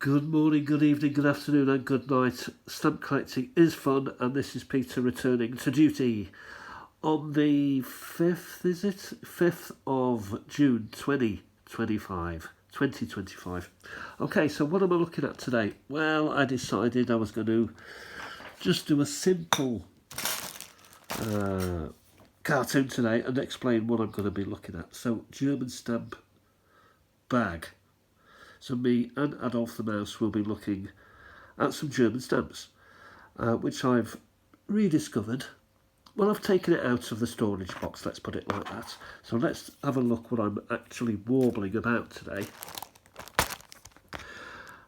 Good morning, good evening, good afternoon and good night. Stamp collecting is fun and this is Peter returning to duty on the 5th, is it? 5th of June 2025. Okay, so what am I looking at today? Well, I decided I was going to just do a simple cartoon today and explain what I'm going to be looking at. So, German stamp bag. So me and Adolf the Mouse will be looking at some German stamps, which I've rediscovered. Well, I've taken it out of the storage box, let's put it like that. So let's have a look what I'm actually warbling about today.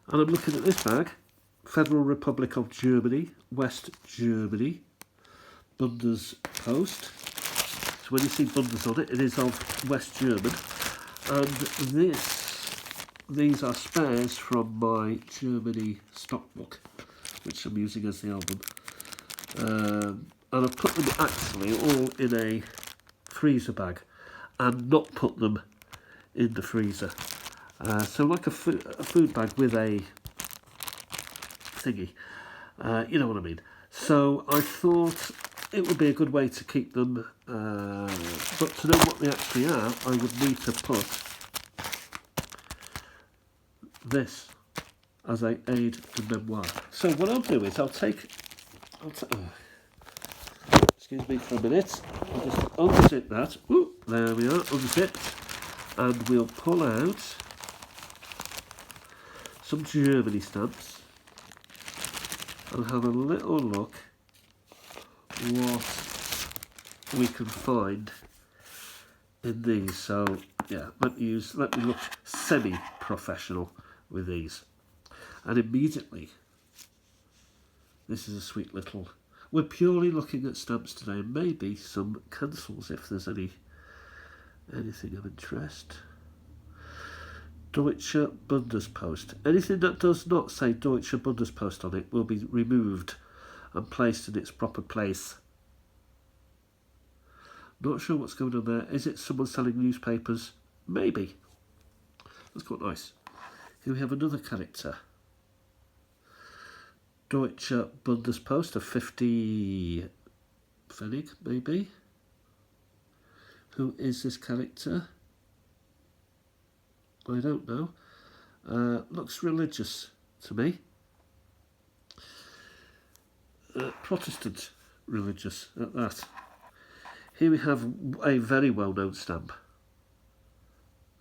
And I'm looking at this bag, Federal Republic of Germany, West Germany, Bundespost. So when you see Bundes on it, it is of West German. And these are spares from my Germany stockbook, which I'm using as the album. And I've put them actually all in a freezer bag and not put them in the freezer. So like a food bag with a thingy, you know what I mean. So I thought it would be a good way to keep them, but to know what they actually are, I would need to put this as a aid de memoire. So what I'll do is excuse me for a minute, I'll just unzip that. Ooh, there we are, unzipped, and we'll pull out some Germany stamps and have a little look what we can find in these. So yeah, let me look semi-professional with these. And immediately, this is a sweet little, we're purely looking at stamps today, maybe some cancels if there's anything of interest. Deutsche Bundespost. Anything that does not say Deutsche Bundespost on it will be removed and placed in its proper place. Not sure what's going on there. Is it someone selling newspapers? Maybe. That's quite nice. Here we have another character. Deutsche Bundespost, a 50 Pfennig, maybe. Who is this character? I don't know. Looks religious to me. Protestant religious at that. Here we have a very well-known stamp.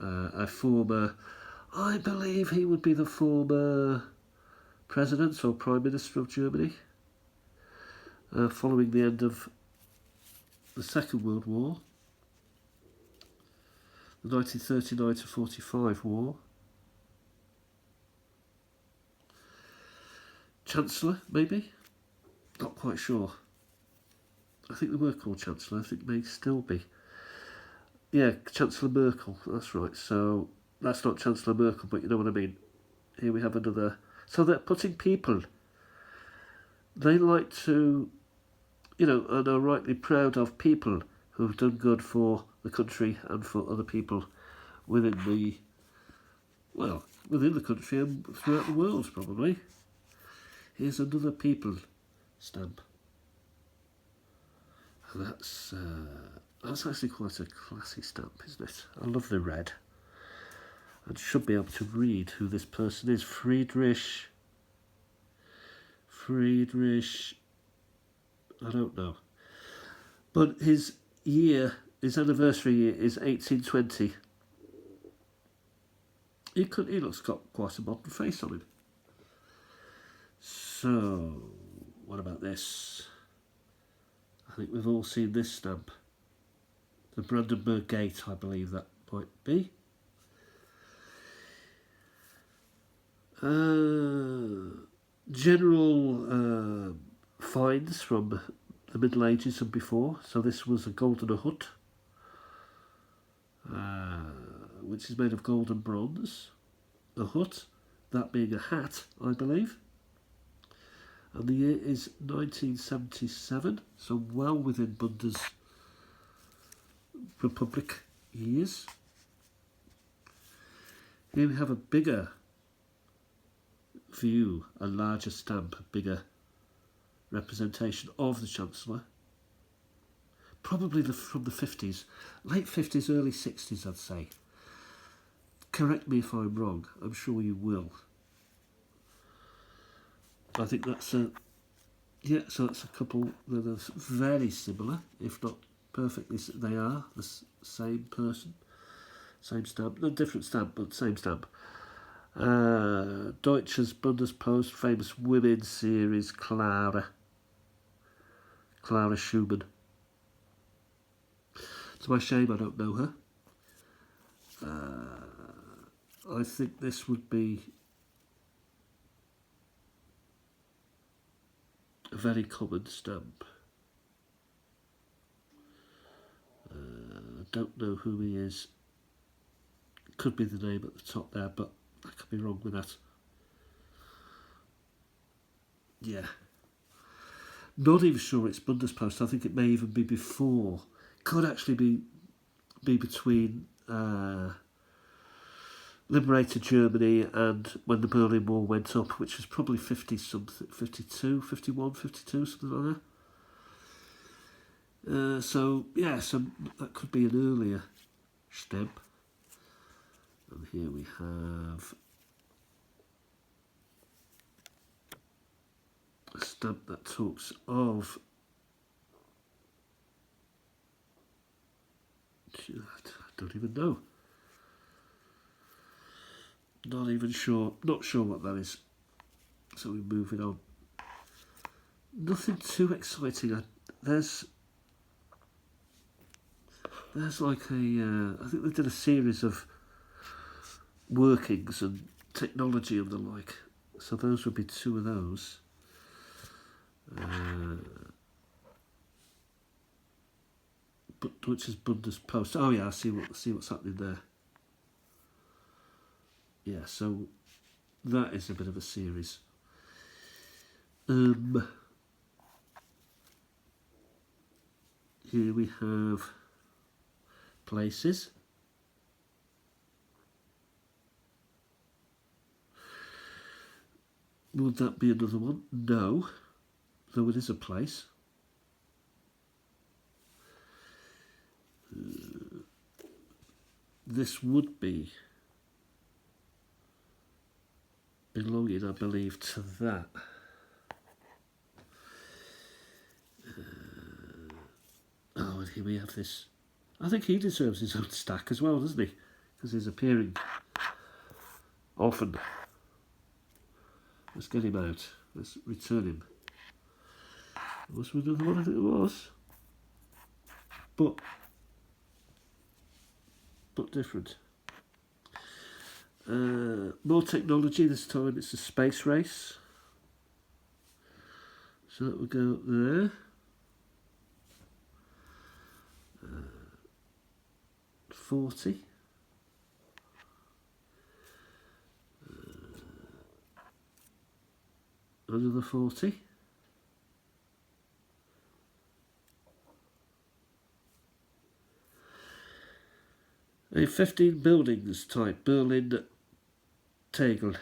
A former, I believe he would be the former president or prime minister of Germany, following the end of the Second World War, the 1939 to 45 war. Chancellor, maybe? Not quite sure. I think they were called Chancellor, I think they may still be. Yeah, Chancellor Merkel, that's right. So that's not Chancellor Merkel, but you know what I mean. Here we have another. So they're putting people. They like to, you know, and are rightly proud of people who have done good for the country and for other people within the country and throughout the world, probably. Here's another people stamp. And that's actually quite a classy stamp, isn't it? I love the red. And should be able to read who this person is. Friedrich, I don't know. But his anniversary year is 1820. He looks got quite a modern face on him. So, what about this? I think we've all seen this stamp. The Brandenburg Gate, I believe that might be. General finds from the Middle Ages and before. So this was a golden hut, which is made of gold and bronze. A hut, that being a hat, I believe. And the year is 1977, so well within Bundes Republic years. Here we have a bigger view, a larger stamp, a bigger representation of the Chancellor. Probably from the 50s, late 50s, early 60s, I'd say. Correct me if I'm wrong, I'm sure you will. I think that's a, yeah, so that's a couple that are very similar, if not perfectly, they are the same person, same stamp, no different stamp, but same stamp. Deutsches Bundespost, famous women's series, Clara Schumann. It's my shame I don't know her. I think this would be a very common stamp. I don't know who he is. Could be the name at the top there, but I could be wrong with that. Yeah. Not even sure it's Bundespost. I think it may even be before. Could actually be between liberated Germany and when the Berlin Wall went up, which was probably 50-something, 52, 51, 52, something like that. So, yeah, so that could be an earlier stamp. And here we have a stamp that talks of, I don't even know. Not even sure, not sure what that is. So we're moving on. Nothing too exciting. There's like a, I think they did a series of workings and technology and the like. So those would be two of those. But which is Bundespost. Oh yeah, I see what's happening there. Yeah, so that is a bit of a series. Here we have places. Would that be another one? No, though it is a place. This would be belonging, I believe, to that. Oh, and here we have this. I think he deserves his own stack as well, doesn't he? Because he's appearing often. Let's get him out. Let's return him. Was there another one? I think it was. But different. More technology this time. It's a space race. So that would go up there. 40. Another 40. A 15 buildings type Berlin Tegel.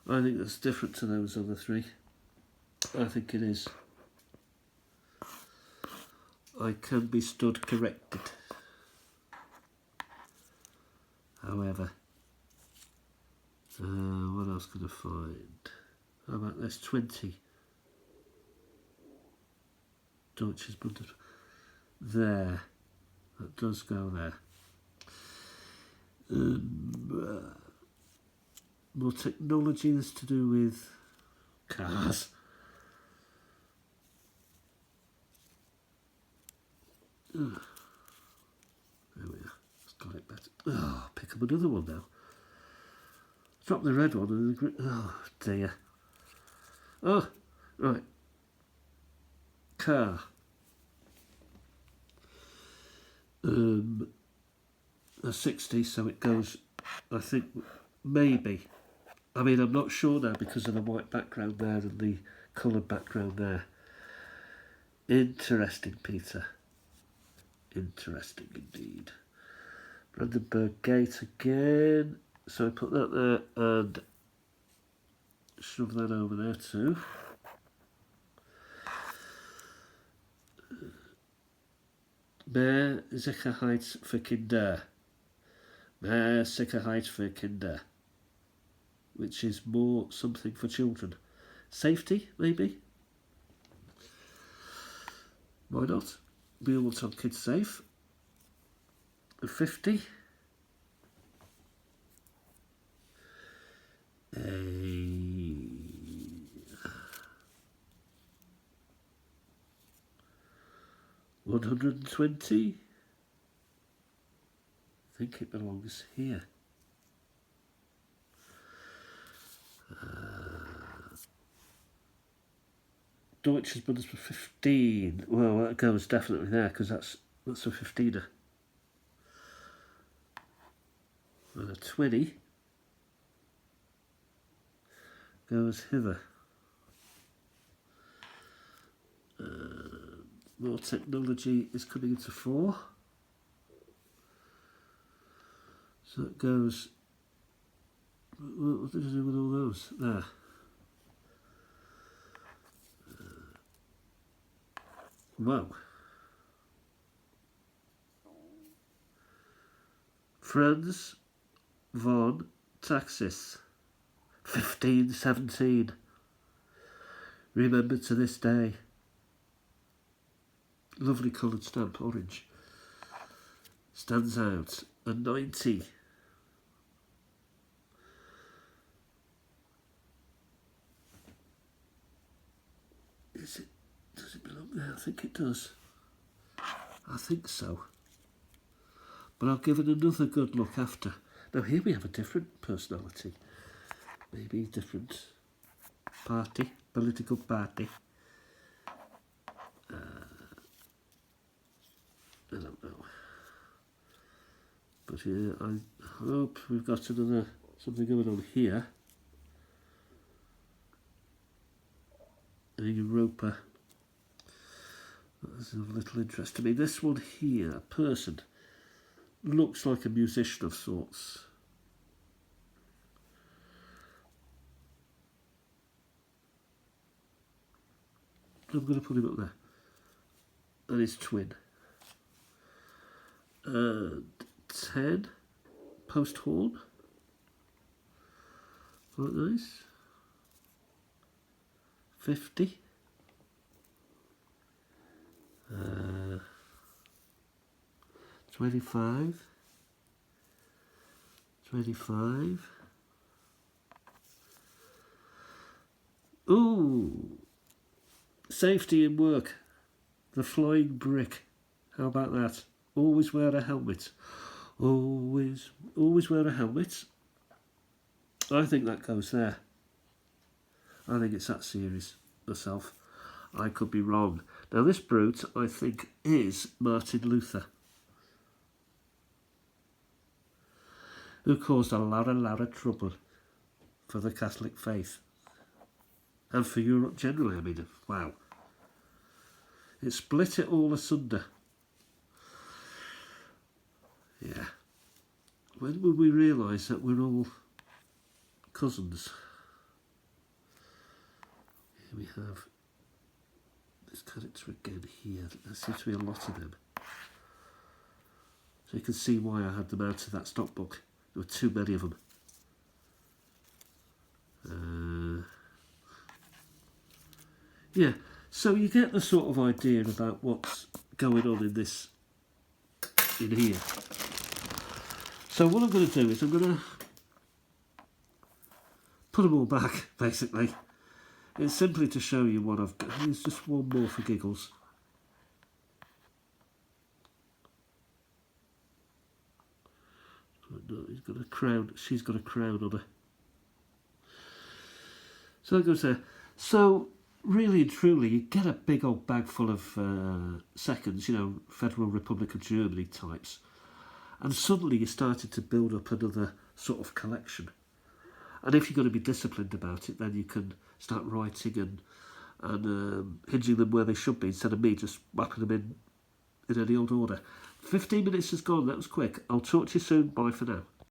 I think that's different to those other three. I think it is. I can be stood corrected. However, what else can I find? How about this? 20. Deutsche Bundespost. There. That does go there. More technology that's to do with cars. There we are. It's got it better. Oh, pick up another one now. Drop the red one and the green. Oh dear. Oh, right. Car. A 60, so it goes, I think, maybe. I mean, I'm not sure now because of the white background there and the coloured background there. Interesting, Peter. Interesting indeed. Brandenburg Gate again. So I put that there and shove that over there too. Mehr Sicherheit für Kinder. Mehr Sicherheit für Kinder. Which is more something for children. Safety, maybe? Why not? We want our kids safe. 50. 120. I think it belongs here. Deutsche Bundespost 15. Well, that goes definitely there because that's a 15er. 20 goes hither. More technology is coming into 4. So it goes. What did I do with all those? There. Wow. Franz von Taxis. 1517. Remember to this day. Lovely coloured stamp, orange. Stands out. A 90. Is it? Does it belong there? I think it does. I think so. But I'll give it another good look after. Now here we have a different personality. Maybe different party, political party. I don't know. But yeah, I hope we've got something going on here. A Europa. That's of little interest to me. This one here, a person, looks like a musician of sorts. I'm going to put him up there. And his twin. And 10, post horn. Quite nice. 50. 25. 25. Ooh! Safety in work. The flying brick. How about that? Always wear a helmet. Always wear a helmet. I think that goes there. I think it's that series myself. I could be wrong. Now this brute, I think, is Martin Luther, who caused a lot of trouble for the Catholic faith. And for Europe generally, I mean, wow. It split it all asunder. Yeah. When would we realise that we're all cousins? Here we have this character again here. There seems to be a lot of them. So you can see why I had them out of that stock book. There were too many of them. Yeah, so you get the sort of idea about what's going on in this, in here. So what I'm going to do is I'm going to put them all back, basically. It's simply to show you what I've got. There's just one more for giggles. He's got a crown. She's got a crown on her. So that goes there. So really and truly, you get a big old bag full of seconds, you know, Federal Republic of Germany types, and suddenly you started to build up another sort of collection. And if you're going to be disciplined about it, then you can start writing and hinging them where they should be, instead of me just whapping them in any old order. 15 minutes has gone. That was quick. I'll talk to you soon. Bye for now.